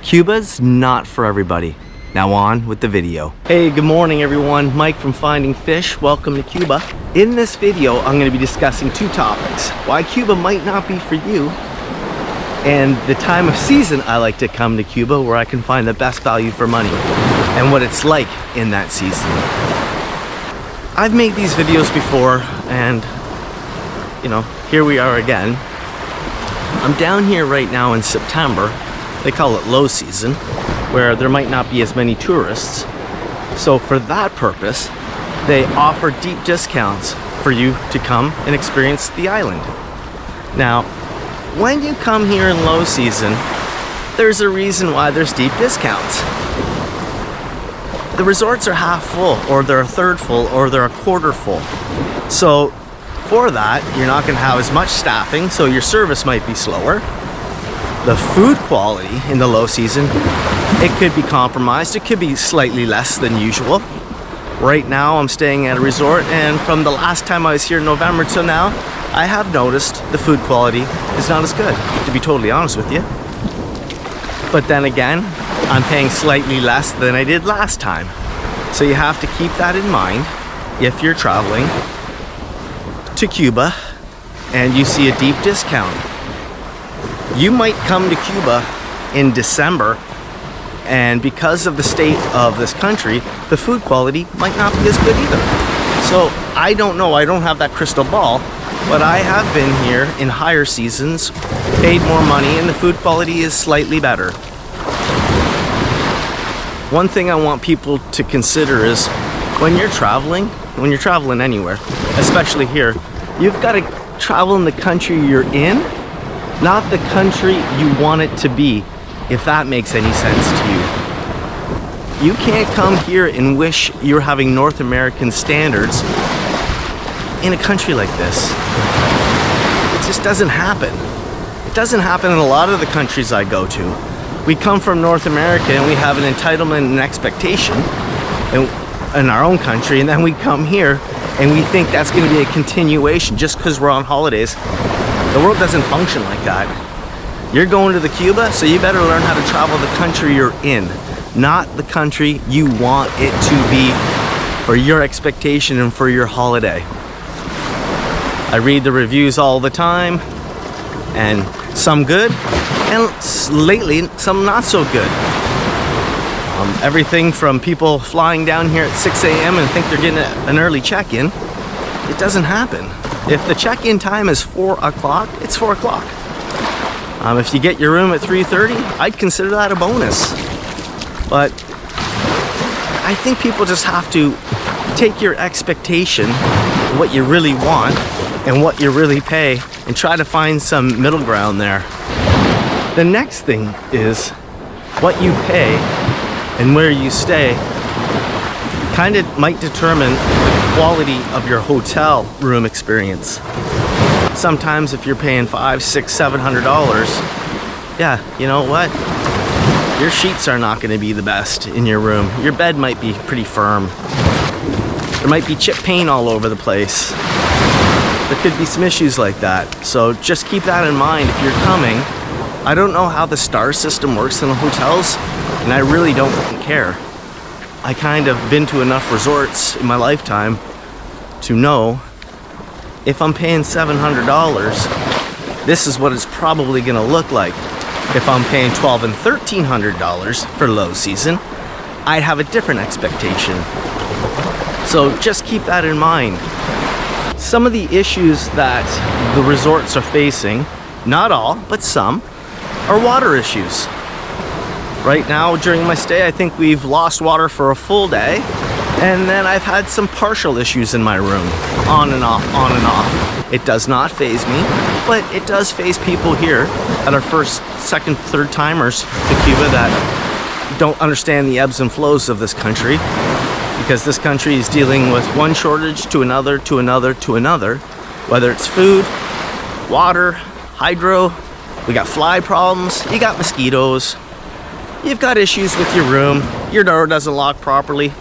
Cuba's not for everybody. Now on with the video. Hey, good morning everyone. Mike from Finding Fish. Welcome to Cuba. In this video, I'm going to be discussing two topics. Why Cuba might not be for you, and the time of season I like to come to Cuba where I can find the best value for money, and what it's like in that season. I've made these videos before, and you know, here we are again. I'm down here right now in September. They call it low season, where there might not be as many tourists. So for that purpose, they offer deep discounts for you to come and experience the island. Now, when you come here in low season, there's a reason why there's deep discounts. The resorts are half full, or they're a third full, or they're a quarter full. So for that, you're not going to have as much staffing, so your service might be slower. The food quality in the low season, it could be compromised. It could be slightly less than usual. Right now I'm staying at a resort, and from the last time I was here in November till now, I have noticed the food quality is not as good, to be totally honest with you. But then again, I'm paying slightly less than I did last time. So you have to keep that in mind if you're traveling to Cuba and you see a deep discount. You might come to Cuba in December, and because of the state of this country, the food quality might not be as good either. So I don't know, I don't have that crystal ball, but I have been here in higher seasons, paid more money, and the food quality is slightly better. One thing I want people to consider is when you're traveling anywhere, especially here, you've got to travel in the country you're in, not the country you want it to be, if that makes any sense to you. You can't come here and wish you're having North American standards in a country like this. It just doesn't happen. It doesn't happen in a lot of the countries I go to. We come from North America and we have an entitlement and expectation in our own country, and then we come here and we think that's going to be a continuation just because we're on holidays. The world doesn't function like that. You're going to the Cuba, so you better learn how to travel the country you're in, not the country you want it to be for your expectation and for your holiday. I read the reviews all the time, and some good, and lately some not so good. Everything from people flying down here at 6 a.m. and think they're getting an early check-in. It doesn't happen. If the check-in time is 4 o'clock, it's 4 o'clock. If you get your room at 3:30, I'd consider that a bonus. But I think people just have to take your expectation, what you really want, and what you really pay, and try to find some middle ground there. The next thing is what you pay and where you stay kind of might determine the quality of your hotel room experience. Sometimes if you're paying $500, $600, $700, yeah, you know what? Your sheets are not going to be the best in your room. Your bed might be pretty firm. There might be chip paint all over the place. There could be some issues like that. So just keep that in mind if you're coming. I don't know how the star system works in the hotels, and I really don't care. I kind of been to enough resorts in my lifetime to know if I'm paying $700, this is what it's probably going to look like. If I'm paying $1,200 and $1,300 for low season, I'd have a different expectation. So just keep that in mind. Some of the issues that the resorts are facing, not all, but some, are water issues. Right now, during my stay, I think we've lost water for a full day, and then I've had some partial issues in my room, on and off, on and off. It does not faze me, but it does faze people here that are first, second, third timers to Cuba that don't understand the ebbs and flows of this country, because this country is dealing with one shortage to another, to another, to another, whether it's food, water, hydro. We got fly problems, you got mosquitoes, you've got issues with your room, your door doesn't lock properly.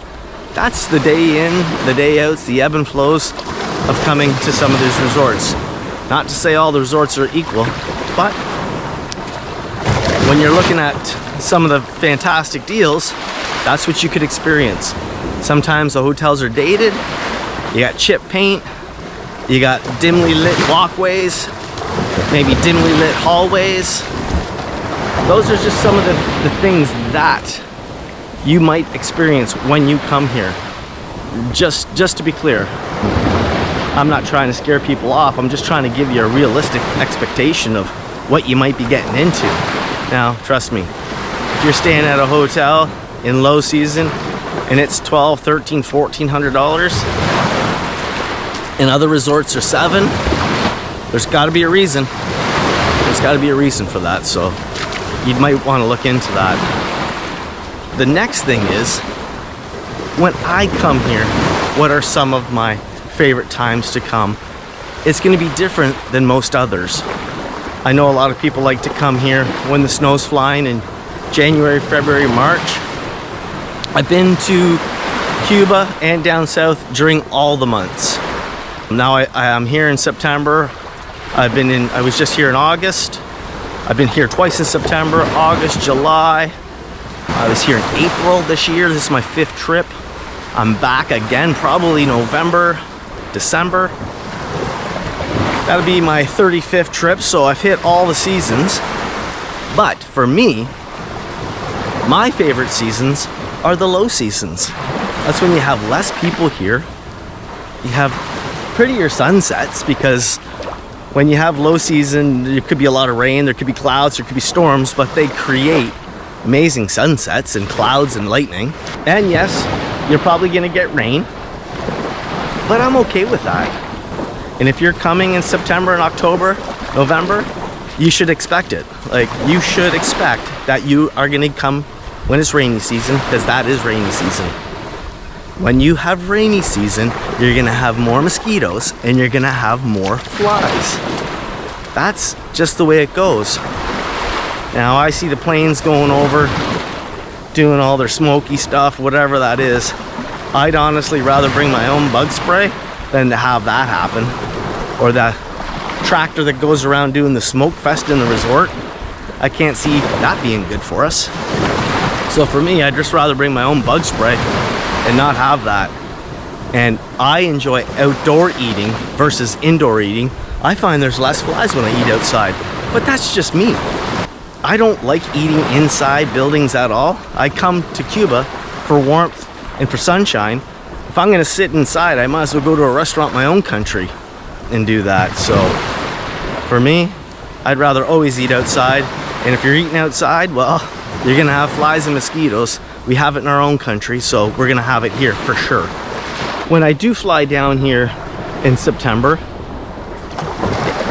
That's the day in, the day outs, the ebb and flows of coming to some of these resorts. Not to say all the resorts are equal, but when you're looking at some of the fantastic deals, that's what you could experience. Sometimes the hotels are dated, you got chip paint, you got dimly lit walkways, maybe dimly lit hallways. Those are just some of the things that you might experience when you come here. Just to be clear, I'm not trying to scare people off. I'm just trying to give you a realistic expectation of what you might be getting into. Now, trust me, if you're staying at a hotel in low season and it's $1,200, $1,300, $1,400, and other resorts are $700, there's got to be a reason. There's got to be a reason for that, so you might want to look into that. The next thing is, when I come here, what are some of my favorite times to come? It's going to be different than most others. I know a lot of people like to come here when the snow's flying in January, February, March. I've been to Cuba and down south during all the months. Now I am here in September. I was just here in August. I've been here twice in September, August, July. I was here in April this year. This is my 5th trip. I'm back again probably November, December. That'll be my 35th trip, so I've hit all the seasons. But for me, my favorite seasons are the low seasons. That's when you have less people here. You have prettier sunsets, because when you have low season, there could be a lot of rain, there could be clouds, there could be storms, but they create amazing sunsets and clouds and lightning. And yes, you're probably gonna get rain, but I'm okay with that. And if you're coming in September and October, November, you should expect it. Like, you should expect that you are gonna come when it's rainy season, because that is rainy season. When you have rainy season, you're gonna have more mosquitoes and you're gonna have more flies. That's just the way it goes. Now, I see the planes going over, doing all their smoky stuff, whatever that is. I'd honestly rather bring my own bug spray than to have that happen. Or the tractor that goes around doing the smoke fest in the resort. I can't see that being good for us. So for me, I'd just rather bring my own bug spray and not have that. And I enjoy outdoor eating versus indoor eating. I find there's less flies when I eat outside, but that's just me. I don't like eating inside buildings at all. I come to Cuba for warmth and for sunshine. If I'm gonna sit inside, I might as well go to a restaurant in my own country and do that. So for me, I'd rather always eat outside. And if you're eating outside, well, you're gonna have flies and mosquitoes. We have it in our own country, so we're gonna have it here for sure. When I do fly down here in September,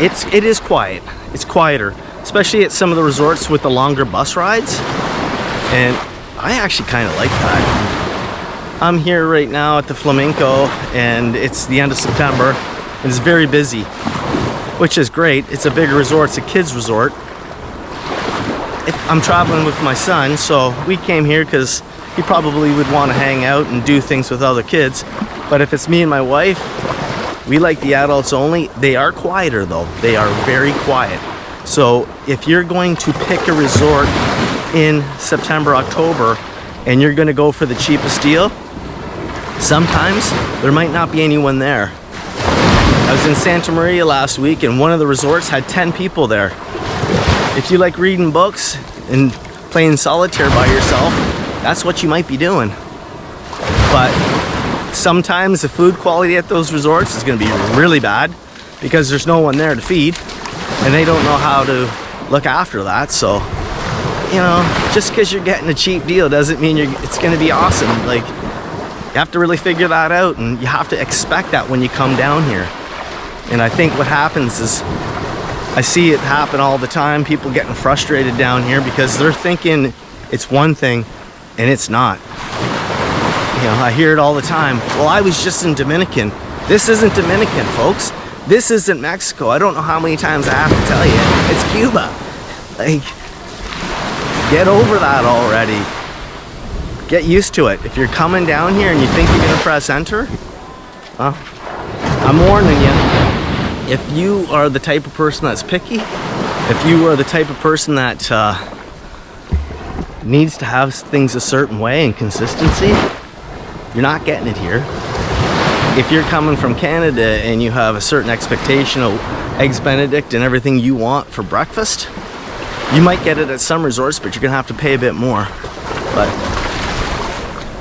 it is quiet. It's quieter, especially at some of the resorts with the longer bus rides. And I actually kind of like that. I'm here right now at the Flamenco, and it's the end of September, and it's very busy, which is great. It's a bigger resort, it's a kids resort. I'm traveling with my son, so we came here because he probably would want to hang out and do things with other kids. But if it's me and my wife, we like the adults only. They are quieter though. They are very quiet. So if you're going to pick a resort in September, October, and you're going to go for the cheapest deal, sometimes there might not be anyone there. I was in Santa Maria last week, and one of the resorts had 10 people there. If you like reading books and playing solitaire by yourself, that's what you might be doing. But sometimes the food quality at those resorts is going to be really bad because there's no one there to feed, and they don't know how to look after that. So, you know, just because you're getting a cheap deal doesn't mean it's going to be awesome. Like, you have to really figure that out, and you have to expect that when you come down here. And I think what happens is, I see it happen all the time, people getting frustrated down here because they're thinking it's one thing and it's not. You know, I hear it all the time. Well, I was just in Dominican. This isn't Dominican, folks. This isn't Mexico. I don't know how many times I have to tell you. It's Cuba. Like, get over that already. Get used to it. If you're coming down here and you think you're gonna press enter, well, I'm warning you. If you are the type of person that's picky, if you are the type of person that needs to have things a certain way and consistency, you're not getting it here. If you're coming from Canada and you have a certain expectation of Eggs Benedict and everything you want for breakfast, you might get it at some resorts, but you're gonna have to pay a bit more. But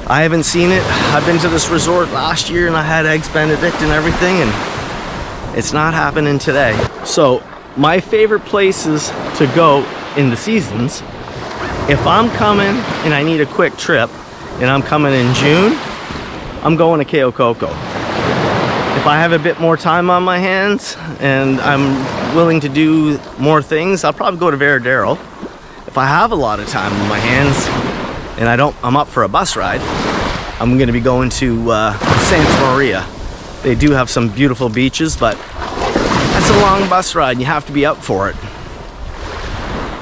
I haven't seen it. I've been to this resort last year and I had Eggs Benedict and everything, and it's not happening today. So my favorite places to go in the seasons, if I'm coming and I need a quick trip and I'm coming in June, I'm going to Cayo Coco. If I have a bit more time on my hands and I'm willing to do more things, I'll probably go to Veradero. If I have a lot of time on my hands and I'm up for a bus ride, I'm going to be going to Santa Maria. They do have some beautiful beaches, but that's a long bus ride and you have to be up for it.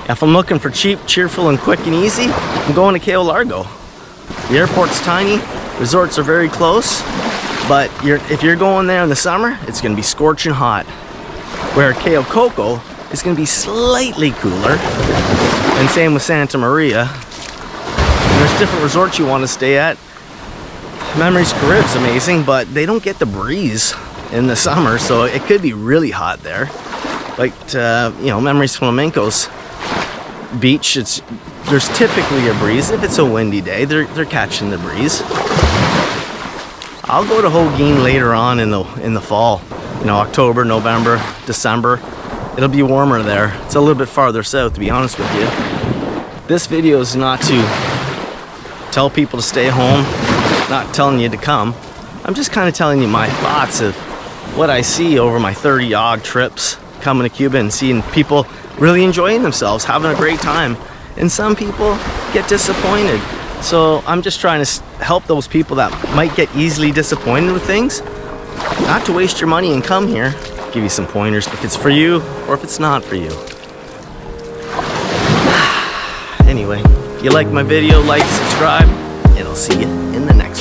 If I'm looking for cheap, cheerful, and quick and easy, I'm going to Cayo Largo. The airport's tiny, resorts are very close, but if you're going there in the summer, it's going to be scorching hot. Where Cayo Coco is going to be slightly cooler, and same with Santa Maria. And there's different resorts you want to stay at. Memories Carib's amazing, but they don't get the breeze in the summer, so it could be really hot there. Like, you know, Memories Flamenco's beach, there's typically a breeze. If it's a windy day, they're catching the breeze. I'll go to Holguin later on in the fall, you know, October, November, December. It'll be warmer there. It's a little bit farther south, to be honest with you. This video is not to tell people to stay home, not telling you to come. I'm just kind of telling you my thoughts of what I see over my 30-odd trips coming to Cuba and seeing people really enjoying themselves, having a great time. And some people get disappointed. So I'm just trying to help those people that might get easily disappointed with things, not to waste your money and come here. Give you some pointers if it's for you or if it's not for you. Anyway, if you like my video, like, subscribe, and I'll see you in the next one.